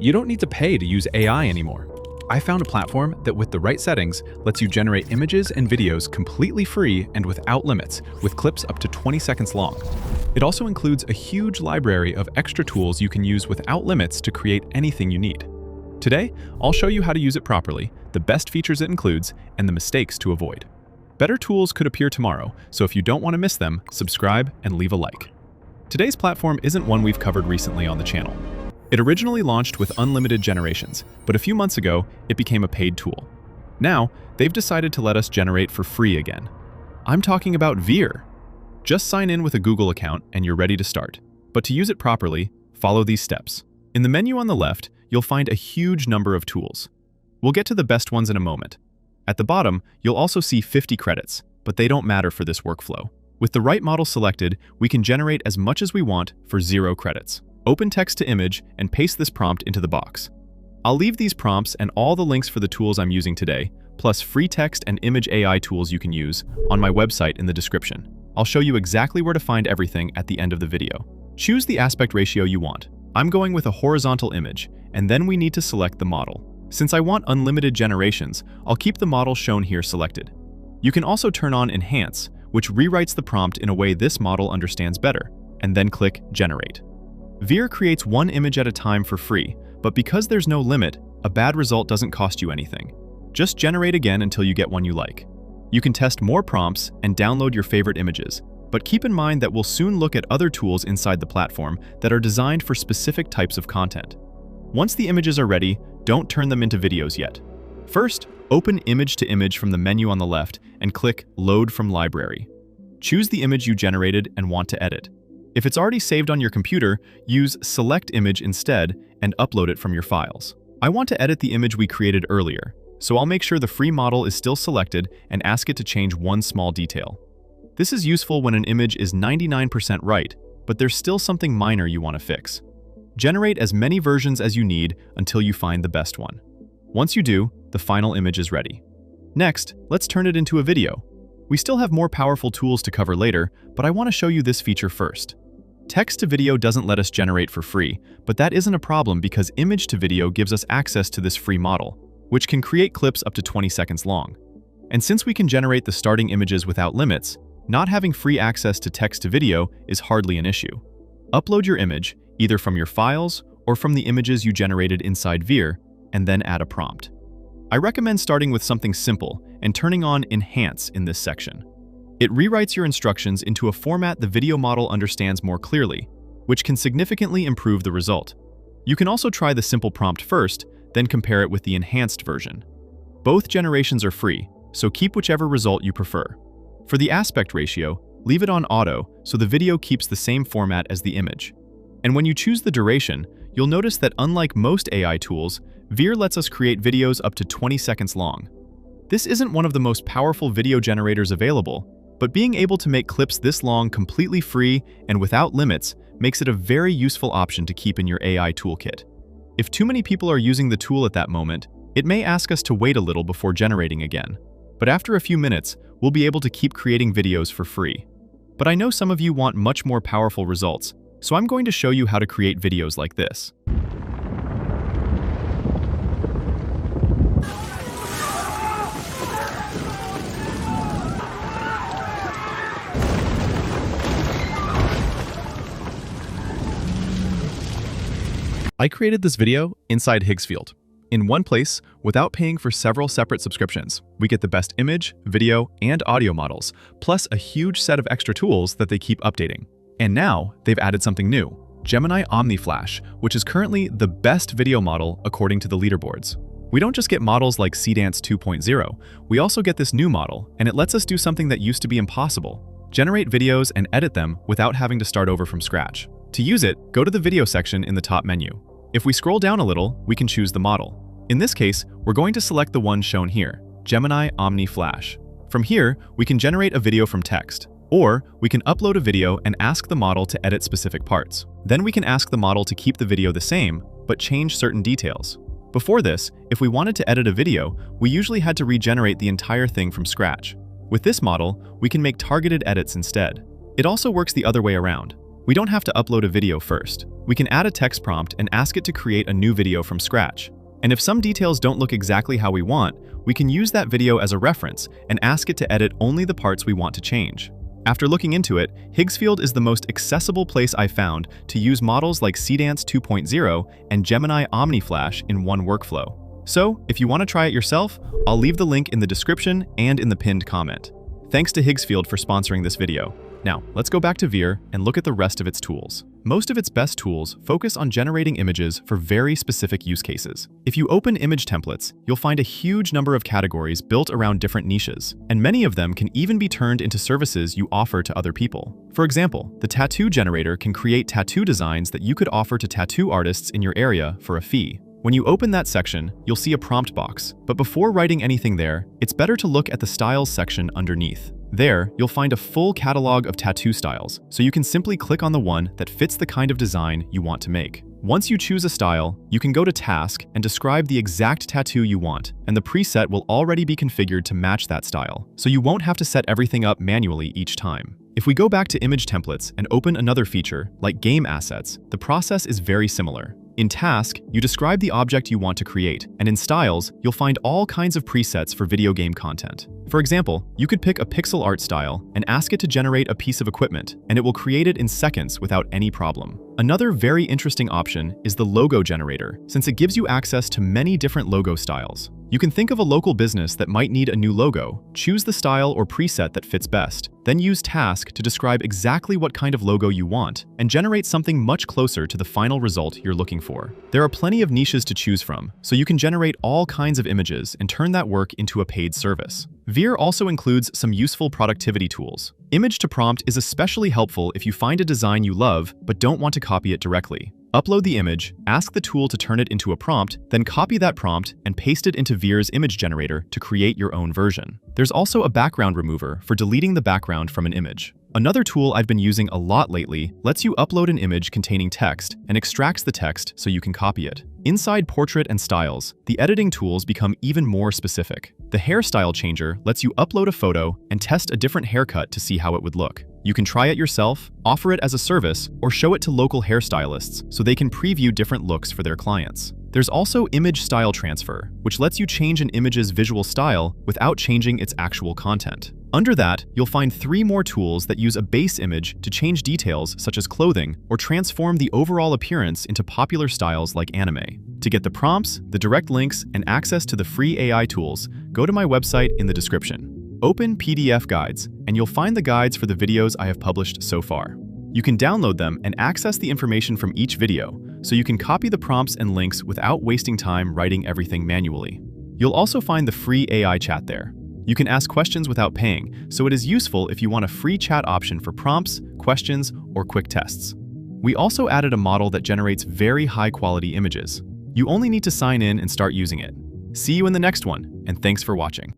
You don't need to pay to use AI anymore. I found a platform that with the right settings lets you generate images and videos completely free and without limits, with clips up to 20 seconds long. It also includes a huge library of extra tools you can use without limits to create anything you need. Today, I'll show you how to use it properly, the best features it includes, and the mistakes to avoid. Better tools could appear tomorrow, so if you don't want to miss them, subscribe and leave a like. Today's platform isn't one we've covered recently on the channel. It originally launched with unlimited generations, but a few months ago, it became a paid tool. Now, they've decided to let us generate for free again. I'm talking about Vheer. Just sign in with a Google account and you're ready to start. But to use it properly, follow these steps. In the menu on the left, you'll find a huge number of tools. We'll get to the best ones in a moment. At the bottom, you'll also see 50 credits, but they don't matter for this workflow. With the right model selected, we can generate as much as we want for 0 credits. Open text to image and paste this prompt into the box. I'll leave these prompts and all the links for the tools I'm using today, plus free text and image AI tools you can use, on my website in the description. I'll show you exactly where to find everything at the end of the video. Choose the aspect ratio you want. I'm going with a horizontal image, and then we need to select the model. Since I want unlimited generations, I'll keep the model shown here selected. You can also turn on Enhance, which rewrites the prompt in a way this model understands better, and then click Generate. Vheer creates one image at a time for free, but because there's no limit, a bad result doesn't cost you anything. Just generate again until you get one you like. You can test more prompts and download your favorite images, but keep in mind that we'll soon look at other tools inside the platform that are designed for specific types of content. Once the images are ready, don't turn them into videos yet. First, open Image to Image from the menu on the left and click Load from Library. Choose the image you generated and want to edit. If it's already saved on your computer, use Select Image instead and upload it from your files. I want to edit the image we created earlier, so I'll make sure the free model is still selected and ask it to change one small detail. This is useful when an image is 99% right, but there's still something minor you want to fix. Generate as many versions as you need until you find the best one. Once you do, the final image is ready. Next, let's turn it into a video. We still have more powerful tools to cover later, but I want to show you this feature first. Text to video doesn't let us generate for free, but that isn't a problem because image to video gives us access to this free model, which can create clips up to 20 seconds long. And since we can generate the starting images without limits, not having free access to text to video is hardly an issue. Upload your image, either from your files or from the images you generated inside Vheer, and then add a prompt. I recommend starting with something simple and turning on Enhance in this section. It rewrites your instructions into a format the video model understands more clearly, which can significantly improve the result. You can also try the simple prompt first, then compare it with the enhanced version. Both generations are free, so keep whichever result you prefer. For the aspect ratio, leave it on auto so the video keeps the same format as the image. And when you choose the duration, you'll notice that unlike most AI tools, Vheer lets us create videos up to 20 seconds long. This isn't one of the most powerful video generators available, but being able to make clips this long completely free and without limits makes it a very useful option to keep in your AI toolkit. If too many people are using the tool at that moment, it may ask us to wait a little before generating again. But after a few minutes, we'll be able to keep creating videos for free. But I know some of you want much more powerful results, so I'm going to show you how to create videos like this. I created this video inside Higgsfield. In one place, without paying for several separate subscriptions, we get the best image, video, and audio models, plus a huge set of extra tools that they keep updating. And now, they've added something new, Gemini OmniFlash, which is currently the best video model according to the leaderboards. We don't just get models like Seedance 2.0, we also get this new model, and it lets us do something that used to be impossible: generate videos and edit them without having to start over from scratch. To use it, go to the video section in the top menu. If we scroll down a little, we can choose the model. In this case, we're going to select the one shown here, Gemini OmniFlash. From here, we can generate a video from text, or we can upload a video and ask the model to edit specific parts. Then we can ask the model to keep the video the same, but change certain details. Before this, if we wanted to edit a video, we usually had to regenerate the entire thing from scratch. With this model, we can make targeted edits instead. It also works the other way around. We don't have to upload a video first. We can add a text prompt and ask it to create a new video from scratch. And if some details don't look exactly how we want, we can use that video as a reference and ask it to edit only the parts we want to change. After looking into it, Higgsfield is the most accessible place I found to use models like Seedance 2.0 and Gemini OmniFlash in one workflow. So, if you want to try it yourself, I'll leave the link in the description and in the pinned comment. Thanks to Higgsfield for sponsoring this video. Now, let's go back to Vheer and look at the rest of its tools. Most of its best tools focus on generating images for very specific use cases. If you open image templates, you'll find a huge number of categories built around different niches, and many of them can even be turned into services you offer to other people. For example, the tattoo generator can create tattoo designs that you could offer to tattoo artists in your area for a fee. When you open that section, you'll see a prompt box, but before writing anything there, it's better to look at the Styles section underneath. There, you'll find a full catalog of tattoo styles, so you can simply click on the one that fits the kind of design you want to make. Once you choose a style, you can go to Task and describe the exact tattoo you want, and the preset will already be configured to match that style, so you won't have to set everything up manually each time. If we go back to image templates and open another feature, like game assets, the process is very similar. In Task, you describe the object you want to create, and in Styles, you'll find all kinds of presets for video game content. For example, you could pick a pixel art style and ask it to generate a piece of equipment, and it will create it in seconds without any problem. Another very interesting option is the logo generator, since it gives you access to many different logo styles. You can think of a local business that might need a new logo, choose the style or preset that fits best, then use Task to describe exactly what kind of logo you want, and generate something much closer to the final result you're looking for. There are plenty of niches to choose from, so you can generate all kinds of images and turn that work into a paid service. Vheer also includes some useful productivity tools. Image to prompt is especially helpful if you find a design you love but don't want to copy it directly. Upload the image, ask the tool to turn it into a prompt, then copy that prompt and paste it into Vheer's image generator to create your own version. There's also a background remover for deleting the background from an image. Another tool I've been using a lot lately lets you upload an image containing text and extracts the text so you can copy it. Inside Portrait and Styles, the editing tools become even more specific. The hairstyle changer lets you upload a photo and test a different haircut to see how it would look. You can try it yourself, offer it as a service, or show it to local hairstylists so they can preview different looks for their clients. There's also Image Style Transfer, which lets you change an image's visual style without changing its actual content. Under that, you'll find 3 more tools that use a base image to change details such as clothing or transform the overall appearance into popular styles like anime. To get the prompts, the direct links, and access to the free AI tools, go to my website in the description. Open PDF guides, and you'll find the guides for the videos I have published so far. You can download them and access the information from each video, so you can copy the prompts and links without wasting time writing everything manually. You'll also find the free AI chat there. You can ask questions without paying, so it is useful if you want a free chat option for prompts, questions, or quick tests. We also added a model that generates very high-quality images. You only need to sign in and start using it. See you in the next one, and thanks for watching.